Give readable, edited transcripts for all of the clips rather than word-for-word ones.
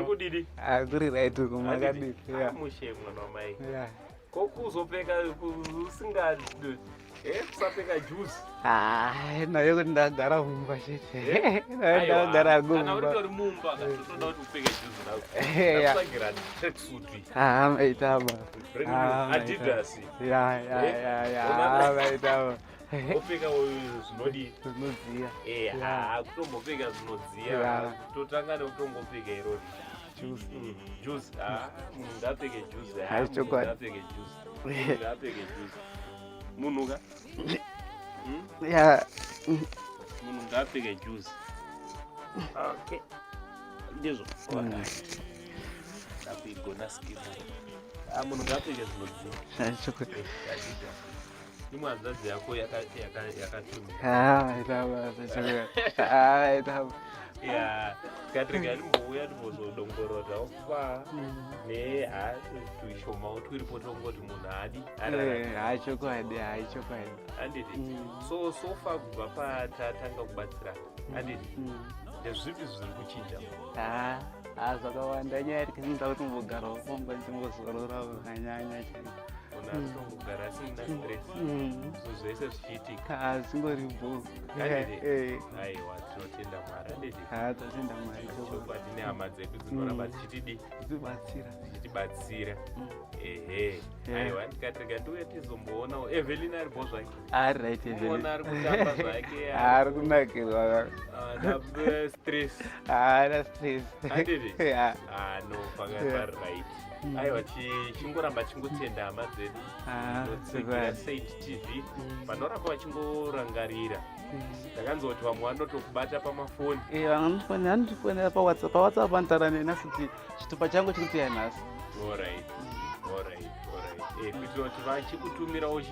Kudidi? Kuri right kumakadidi. Mushe mwana wamai. Kokuzopfeka usinga kusapfeka juice. Nayo kuti ndagara mumba chete. Ndagara gumba. Kana uri mumba toda kuti upfeke juice nawo. Ndakusagira tracksuit. Maitama. Adidas. Maitama. Opfeka zvinodi zvinodziya. Kutombopfeka zvinodziya. Totanga nekutombopfeka irori. Juice. Munhu ngapfeke juice. Ngapfeke juice. Munhu ka? Munhu ngapfeke juice. Okay. Ndizvo. Ngapigona skill. Munhu ngapfeke zvinodziya. Imwanzadzi yako yakatumira. Katrika ndimbouya ndimbozodongorora ofa tuishomawo twiripo tongoti munhu haadi chokwadi handiti sofa kubva patatanga kubatsirana handiti ndezvipi zviri kuchinja zvakawanda nyaya yekuti ndinoda kuti mbogarawo pomba ndimbozorora kanyanya unatongogara asina stress zvese zvichiitika zingoripo aiwa tinotenda Mwari handiti totenda Mwari chokwadi nehama dzedu dzinoramba dzichitibatsira aiwa ndikatrika ndiuye tizomboona Evelyn aripo zvake ari right ona ari kutamba zvake ari kunakirwa stress stress handiti no pakari right aiwa chingoramba chingotenda hama dzedu inotsigira Saint TV vanoramba vachingorangarira ndakanzoti vamwe vanotokubata pamafoni vanotifonera pawhatsapp vanotaura nenhasi kuti chitupa changu chiri kuuya nhasi alright kuitira kuti vachikutumirawo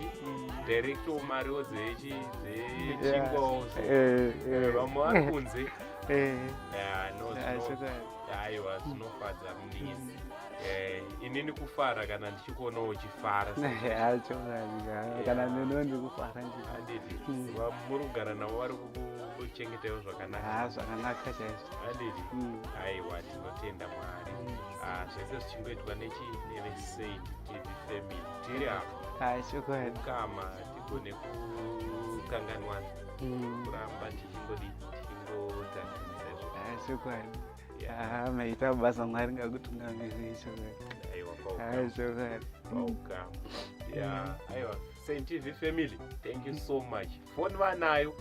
directo mariwo dzechingwawo vamwe vari kunze aiwa zvinofadza munisi inini kufara kana ndichikuonawo uchifara kana neno ndikufara handiti muri kugara navo vari kuchengetawo zvakanaka chaizvo handiti aiwa tinotenda Mwari zvese zvichingoitwa neveSaint TV family tiri apa kukama tigone kukanganwana kuramba tichingotarisizvo maita basa Mwari ngakutungamirire aiwa Saint TV family, thank you so much. Phone vanayo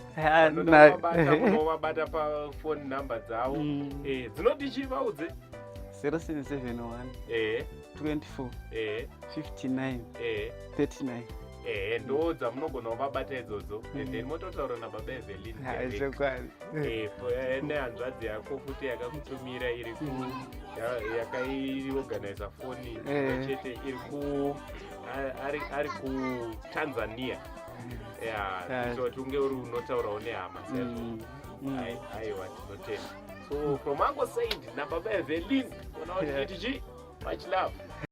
munovabata pafone number dzavo dzinodichivaudze 0771 24 59 39 ndo dzamunogona kuvabata idzodzo and then mototaura naBaba Evelyn nehanzvadzi yako futi yakakutumira iri yakaiorganiza foni chete ari kuTanzania kuti unge uri unotaurawo nehama aiwa tinotenda so from Uncle Saint naBaba Evelyn ona kuti much love.